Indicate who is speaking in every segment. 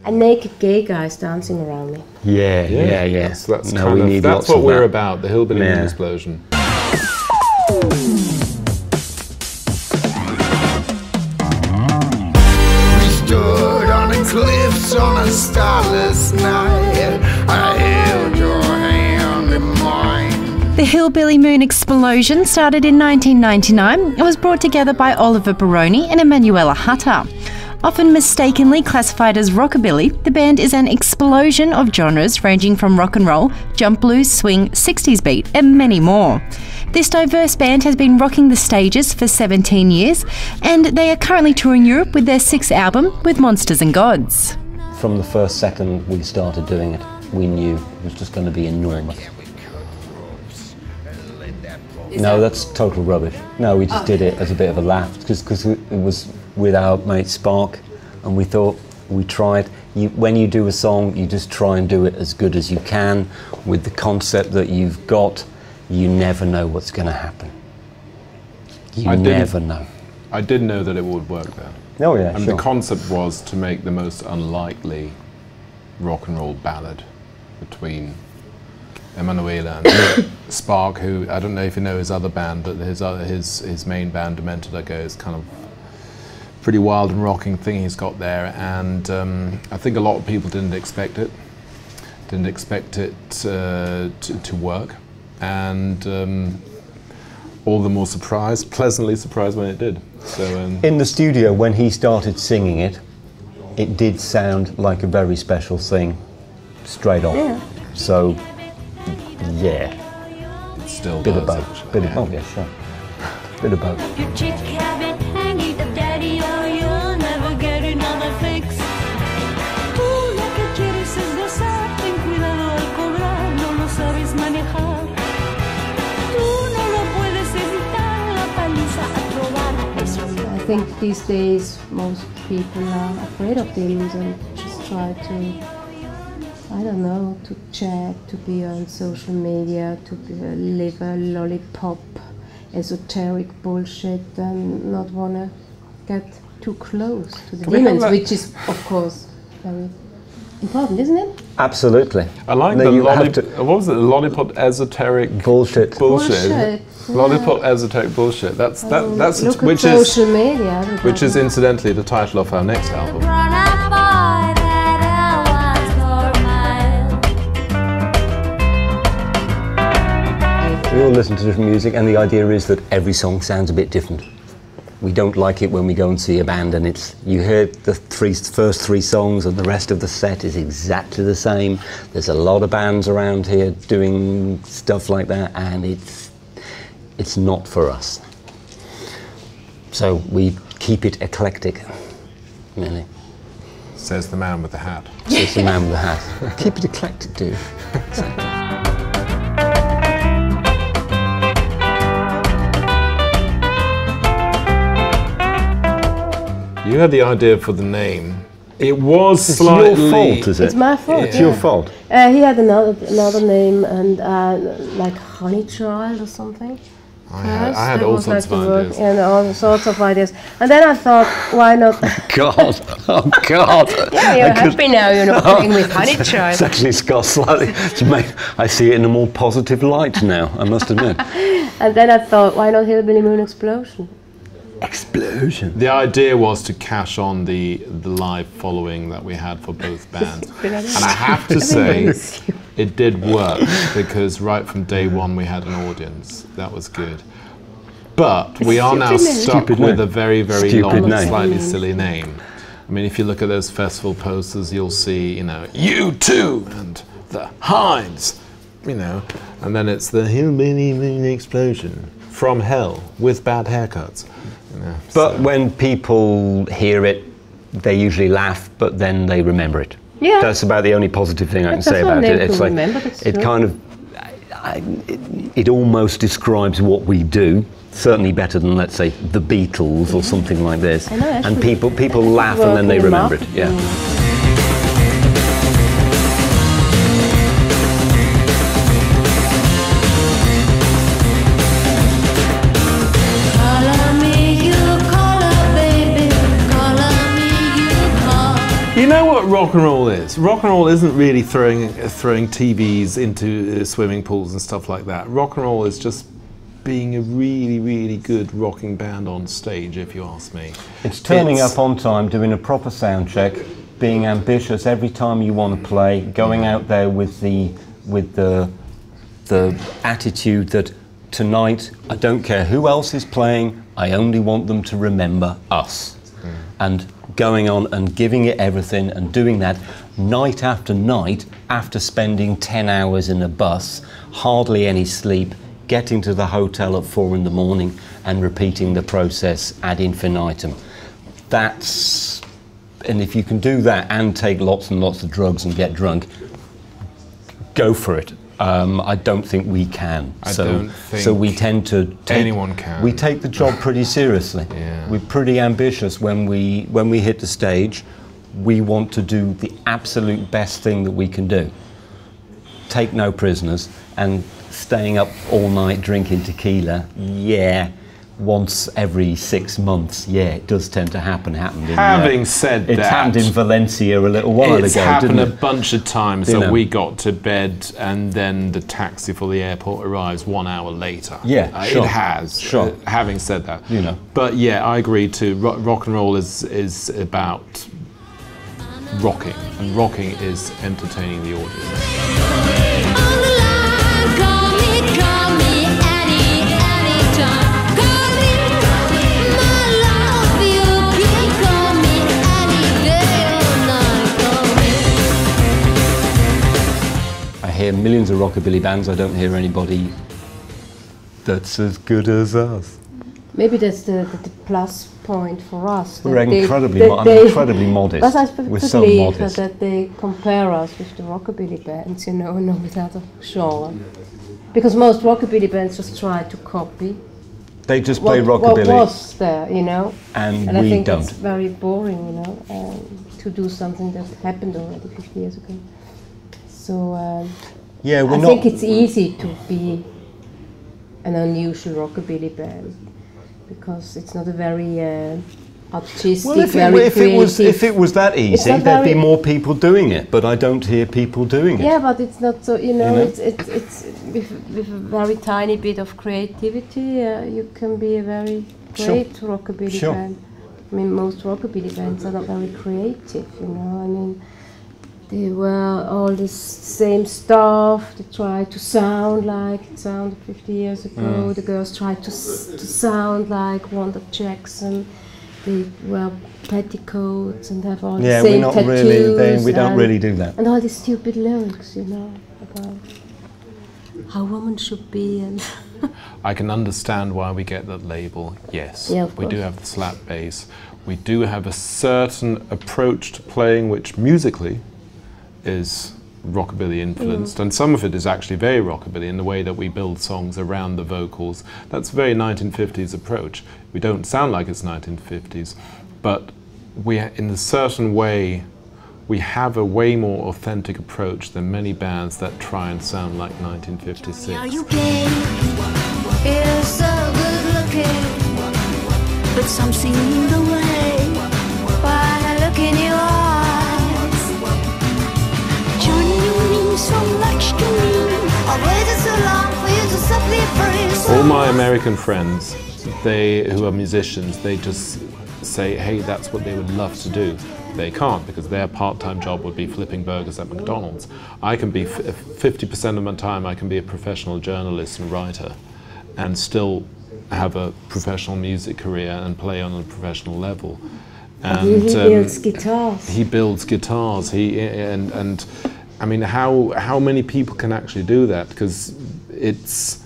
Speaker 1: And naked gay guys dancing around me.
Speaker 2: Yeah.
Speaker 3: That's what we're about, the Hillbilly Moon Explosion.
Speaker 4: We stood on the cliffs on a starless night. I held your hand in mine.
Speaker 5: The Hillbilly Moon Explosion started in 1999 and was brought together by Oliver Baroni and Emanuela Hutter. Often mistakenly classified as rockabilly, the band is an explosion of genres ranging from rock and roll, jump blues, swing, 60s beat, and many more. This diverse band has been rocking the stages for 17 years, and they are currently touring Europe with their 6th album, With Monsters and Gods.
Speaker 2: From the first second we started doing it, we knew it was just going to be enormous. No, that's total rubbish. No, we just did it as a bit of a laugh, because it was with our mate Spark, and we thought, we tried. When you do a song, you just try and do it as good as you can with the concept that you've got. You never know what's going to happen. You never know.
Speaker 3: I did know that it would work though.
Speaker 2: Oh yeah,
Speaker 3: and the concept was to make the most unlikely rock and roll ballad between Emanuela and Spark, who, I don't know if you know his other band, but his main band, Demented Are Go, is kind of pretty wild and rocking thing he's got there, and I think a lot of people didn't expect it to work, and all the more pleasantly surprised when it did. So
Speaker 2: in the studio, when he started singing it, it did sound like a very special thing, straight on.
Speaker 1: Yeah.
Speaker 2: So, yeah.
Speaker 3: It still
Speaker 2: bit
Speaker 3: does,
Speaker 2: of both.
Speaker 3: actually.
Speaker 2: Bit of both, yeah, sure. Bit of both.
Speaker 6: Your chick habit hanging up, daddy, or you'll never get another fix. Tú lo que quieres es gozar, ten cuidado al cobrar, no lo sabes manejar. Tú no lo puedes evitar, la paliza a probar.
Speaker 1: I think these days most people are afraid of demons and just try to, I don't know, to chat, to be on social media, to live a lollipop, esoteric bullshit, and not want to get too close to the demons, which is, of course, very important, isn't it?
Speaker 2: Absolutely.
Speaker 3: I like the lollipop. What was it? The lollipop esoteric
Speaker 2: bullshit.
Speaker 1: Bullshit.
Speaker 3: Lollipop esoteric bullshit. That's
Speaker 1: look
Speaker 3: which
Speaker 1: at
Speaker 3: is
Speaker 1: social media.
Speaker 3: which is incidentally the title of our next album.
Speaker 2: We all listen to different music, and the idea is that every song sounds a bit different. We don't like it when we go and see a band and you hear the first three songs and the rest of the set is exactly the same. There's a lot of bands around here doing stuff like that, and it's not for us. So we keep it eclectic, really.
Speaker 3: Says the man with the hat.
Speaker 2: Says the man with the hat. Keep it eclectic, dude. Exactly.
Speaker 3: You had the idea for the name. It was slightly...
Speaker 2: It's your fault, is it?
Speaker 1: It's my fault.
Speaker 2: It's your fault.
Speaker 1: He had another name, and like Honey Child or something.
Speaker 3: I had all sorts of ideas.
Speaker 1: And all sorts of ideas. And then I thought, why not?
Speaker 2: God, oh God.
Speaker 1: Yeah, you're happy now, you're not playing with Honey Child.
Speaker 2: It's actually got slightly, I see it in a more positive light now, I must admit.
Speaker 1: And then I thought, why not Hillbilly Moon Explosion?
Speaker 2: Explosion.
Speaker 3: The idea was to cash on the live following that we had for both bands. And I have to say, it did work, because right from day one we had an audience. That was good. But we are now stuck with a very, very long, slightly silly name. I mean, if you look at those festival posters, you'll see, you know, U2 and the Hinds, you know, and then it's the Hillbilly Moon Explosion from hell with bad haircuts. You know,
Speaker 2: but when people hear it, they usually laugh, but then they remember it.
Speaker 1: Yeah.
Speaker 2: That's about the only positive thing I can say about it. It's like, it kind of, it almost describes what we do, certainly better than, let's say, the Beatles or something like this.
Speaker 1: I know,
Speaker 2: and people laugh and then they remember it. Yeah.
Speaker 3: You know what rock and roll is. Rock and roll isn't really throwing TVs into swimming pools and stuff like that. Rock and roll is just being a really, really good rocking band on stage, if you ask me.
Speaker 2: It's turning up on time, doing a proper sound check, being ambitious every time you want to play, going out there with the attitude that tonight, I don't care who else is playing, I only want them to remember us. And going on and giving it everything and doing that night after night, after spending 10 hours in a bus, hardly any sleep, getting to the hotel at 4 in the morning and repeating the process ad infinitum. That's, and if you can do that and take lots and lots of drugs and get drunk, go for it. I don't think we can. So we tend to take,
Speaker 3: anyone can.
Speaker 2: We take the job pretty seriously.
Speaker 3: Yeah.
Speaker 2: We're pretty ambitious when we hit the stage. We want to do the absolute best thing that we can do. Take no prisoners, and staying up all night drinking tequila, yeah, once every 6 months, yeah, it does tend to happen.
Speaker 3: Having said that,
Speaker 2: it happened in Valencia a little while ago.
Speaker 3: It's happened
Speaker 2: didn't
Speaker 3: a bunch of times that we got to bed and then the taxi for the airport arrives 1 hour later.
Speaker 2: Yeah, sure.
Speaker 3: It has.
Speaker 2: Sure.
Speaker 3: Having said that,
Speaker 2: you know.
Speaker 3: But yeah, I agree too. Rock and roll is about rocking, and rocking is entertaining the audience.
Speaker 2: I hear millions of rockabilly bands. I don't hear anybody that's as good as us.
Speaker 1: Maybe that's the plus point for us.
Speaker 2: We're incredibly modest.
Speaker 1: But I
Speaker 2: We're so
Speaker 1: believe
Speaker 2: modest.
Speaker 1: that they compare us with the rockabilly bands, you know, no other genre. Because most rockabilly bands just try to copy.
Speaker 2: They just play
Speaker 1: what
Speaker 2: rockabilly.
Speaker 1: What was there, you know?
Speaker 2: And
Speaker 1: I
Speaker 2: we
Speaker 1: think
Speaker 2: don't.
Speaker 1: it's very boring, you know, to do something that happened already 50 years ago. So
Speaker 2: yeah,
Speaker 1: I think it's easy to be an unusual rockabilly band because it's not a very artistic,
Speaker 2: well, if it was that easy, there'd be more people doing it. But I don't hear people doing it.
Speaker 1: Yeah, but it's not so. You know, it's with a very tiny bit of creativity, you can be a very great rockabilly band. I mean, most rockabilly bands are not very creative. You know, I mean. They were all this same stuff. They tried to sound like it sounded 50 years ago. The girls tried to sound like Wanda Jackson. They wear petticoats and have all the same tattoos.
Speaker 2: We don't really do that.
Speaker 1: And all these stupid lyrics, you know, about how women should be. And
Speaker 3: I can understand why we get that label. Yes,
Speaker 1: yeah,
Speaker 3: we do have the slap bass. We do have a certain approach to playing, which musically is rockabilly influenced, and some of it is actually very rockabilly in the way that we build songs around the vocals. That's a very 1950s approach. We don't sound like it's 1950s, but we, in a certain way, we have a way more authentic approach than many bands that try and sound like 1956.
Speaker 6: Are you gay? You're so good looking, but some seem the way when I look in your eyes. So much to me. I waited so long for you to simply freeze.
Speaker 3: All my American friends, who are musicians, they just say, hey, that's what they would love to do. They can't, because their part-time job would be flipping burgers at McDonald's. I can be 50% of my time, I can be a professional journalist and writer, and still have a professional music career and play on a professional level. And
Speaker 1: he builds guitars.
Speaker 3: He builds guitars. And I mean, how many people can actually do that? Because it's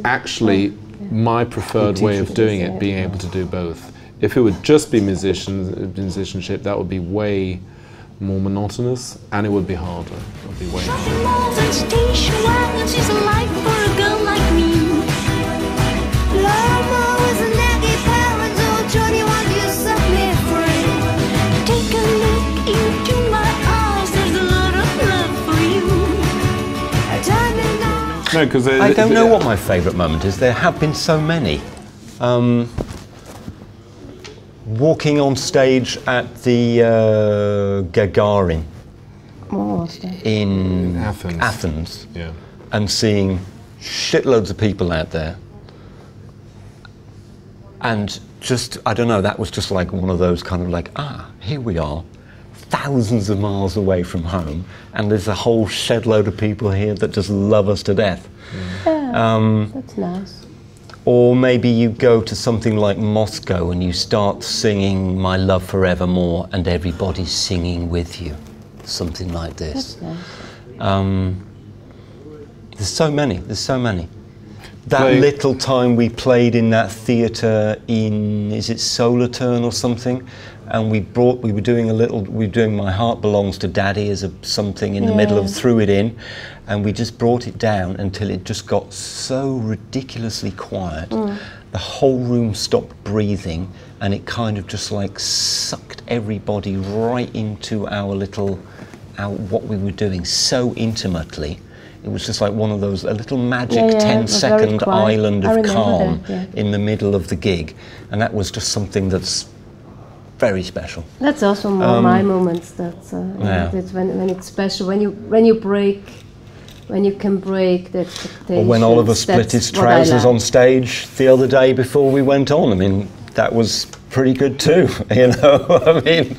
Speaker 3: actually my preferred way of doing it, being able to do both. If it would just be musicianship, that would be way more monotonous, and it would be harder. It would be way harder.
Speaker 6: Station wagons is a life for a girl like me. Love is a naggy parent, oh Johnny, why do you set me free? Take a look into my eyes, there's a lot of love for you.
Speaker 3: No, because
Speaker 2: I don't know what my favourite moment is. There have been so many. walking on stage at the Gagarin in Athens,
Speaker 3: yeah,
Speaker 2: and seeing shitloads of people out there, and just, I don't know, that was just like one of those kind of like, here we are, thousands of miles away from home, and there's a whole shed load of people here that just love us to death.
Speaker 1: Yeah, that's nice.
Speaker 2: Or maybe you go to something like Moscow and you start singing My Love For Evermore and everybody's singing with you. Something like this.
Speaker 1: That's nice.
Speaker 2: There's so many. That little time we played in that theatre in, is it Solothurn or something? And we were doing My Heart Belongs to Daddy as something in the middle of, threw it in, and we just brought it down until it just got so ridiculously quiet. The whole room stopped breathing, and it kind of just like sucked everybody right into what we were doing so intimately. It was just like one of those, a little magic 10-second island of calm in the middle of the gig. And that was just something that's very special.
Speaker 1: That's also more my moments. That's that's when it's special. When you can break the expectations.
Speaker 2: Or when Oliver split his trousers on stage the other day before we went on. I mean, that was pretty good too. You know, I mean.